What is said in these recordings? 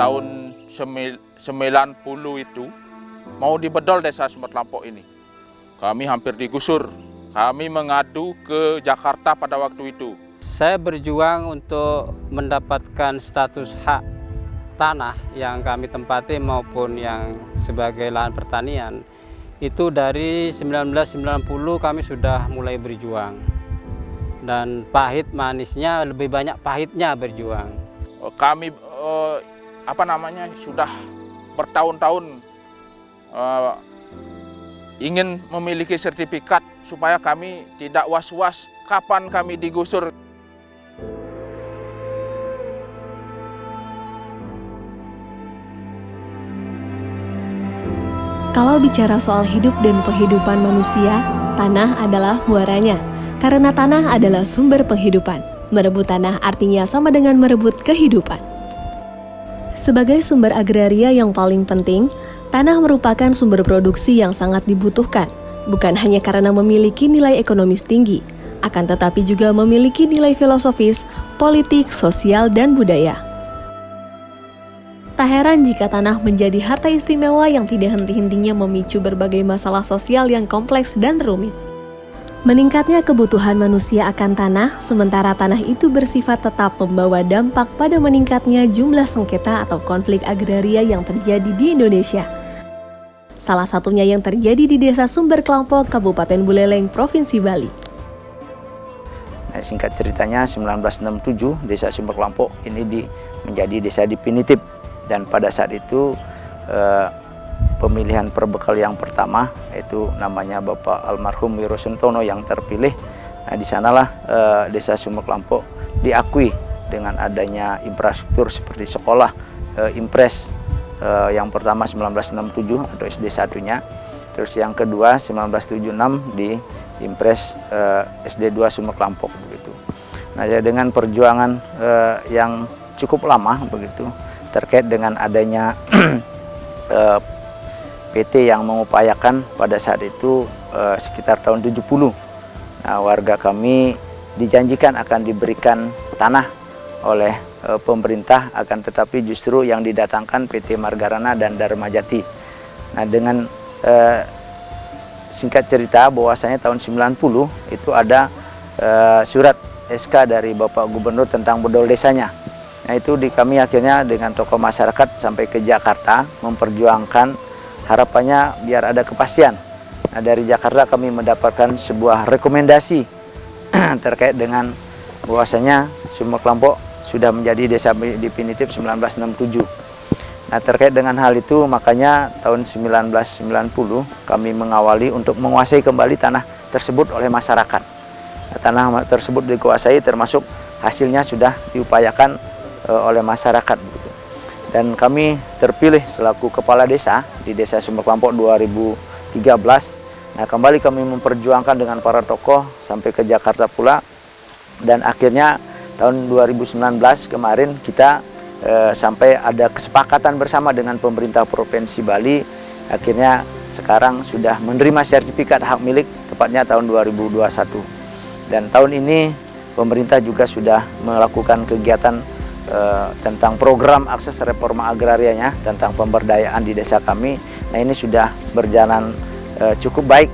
tahun 90 itu mau dibedol desa Sumber Kelampok ini. Kami hampir digusur. Kami mengadu ke Jakarta pada waktu itu. Saya berjuang untuk mendapatkan status hak tanah yang kami tempati maupun yang sebagai lahan pertanian. Itu dari 1990 kami sudah mulai berjuang. Dan pahit manisnya lebih banyak pahitnya berjuang. Kami sudah bertahun-tahun ingin memiliki sertifikat supaya kami tidak was-was kapan kami digusur. Kalau bicara soal hidup dan kehidupan manusia, tanah adalah muaranya. Karena tanah adalah sumber penghidupan. Merebut tanah artinya sama dengan merebut kehidupan. Sebagai sumber agraria yang paling penting, tanah merupakan sumber produksi yang sangat dibutuhkan, bukan hanya karena memiliki nilai ekonomis tinggi, akan tetapi juga memiliki nilai filosofis, politik, sosial, dan budaya. Tak heran jika tanah menjadi harta istimewa yang tidak henti-hentinya memicu berbagai masalah sosial yang kompleks dan rumit. Meningkatnya kebutuhan manusia akan tanah, sementara tanah itu bersifat tetap membawa dampak pada meningkatnya jumlah sengketa atau konflik agraria yang terjadi di Indonesia. Salah satunya yang terjadi di Desa Sumber Kelampok, Kabupaten Buleleng, Provinsi Bali. Nah, singkat ceritanya 1967 Desa Sumber Kelampok ini menjadi desa definitif, dan pada saat itu pemilihan perbekal yang pertama yaitu namanya Bapak Almarhum Wiro Sentono yang terpilih. Nah, di sanalah Desa Sumber Kelampok diakui dengan adanya infrastruktur seperti sekolah Impres yang pertama 1967 atau SD satunya, terus yang kedua 1976 di Impres SD 2 Sumber Kelampok begitu. Nah, dengan perjuangan yang cukup lama begitu terkait dengan adanya PT yang mengupayakan pada saat itu sekitar tahun 70. Nah, warga kami dijanjikan akan diberikan tanah oleh pemerintah, akan tetapi justru yang didatangkan PT Margarana dan Dharmajati. Nah, dengan singkat cerita bahwasanya tahun 90 itu ada surat SK dari Bapak Gubernur tentang bedol desanya. Nah, itu kami akhirnya dengan tokoh masyarakat sampai ke Jakarta memperjuangkan harapannya biar ada kepastian. Nah, dari Jakarta kami mendapatkan sebuah rekomendasi terkait dengan bahwasanya Sumber Kelampok sudah menjadi desa definitif 1967. Nah, terkait dengan hal itu makanya tahun 1990 kami mengawali untuk menguasai kembali tanah tersebut oleh masyarakat. Nah, tanah tersebut dikuasai termasuk hasilnya sudah diupayakan oleh masyarakat begitu. Dan kami terpilih selaku kepala desa di Desa Sumber Kelampok 2013. Nah, kembali kami memperjuangkan dengan para tokoh sampai ke Jakarta pula, dan akhirnya tahun 2019 kemarin kita sampai ada kesepakatan bersama dengan pemerintah Provinsi Bali. Akhirnya sekarang sudah menerima sertifikat hak milik tepatnya tahun 2021. Dan tahun ini pemerintah juga sudah melakukan kegiatan tentang program akses reforma agrarianya tentang pemberdayaan di desa kami. Nah, ini sudah berjalan cukup baik.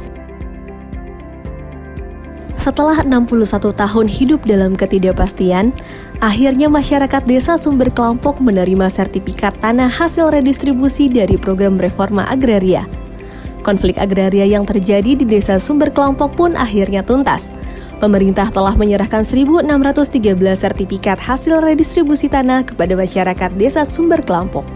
Setelah 61 tahun hidup dalam ketidakpastian, akhirnya masyarakat Desa Sumber Kelampok menerima sertifikat tanah hasil redistribusi dari program reforma agraria. Konflik agraria yang terjadi di Desa Sumber Kelampok pun akhirnya tuntas. Pemerintah telah menyerahkan 1.613 sertifikat hasil redistribusi tanah kepada masyarakat Desa Sumber Kelampok.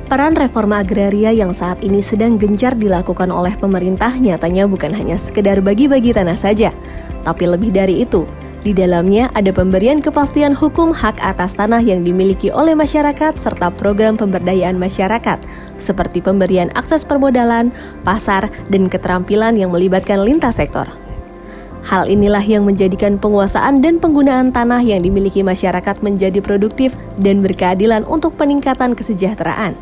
Peran reforma agraria yang saat ini sedang gencar dilakukan oleh pemerintah nyatanya bukan hanya sekedar bagi-bagi tanah saja, tapi lebih dari itu. Di dalamnya ada pemberian kepastian hukum hak atas tanah yang dimiliki oleh masyarakat serta program pemberdayaan masyarakat, seperti pemberian akses permodalan, pasar, dan keterampilan yang melibatkan lintas sektor. Hal inilah yang menjadikan penguasaan dan penggunaan tanah yang dimiliki masyarakat menjadi produktif dan berkeadilan untuk peningkatan kesejahteraan.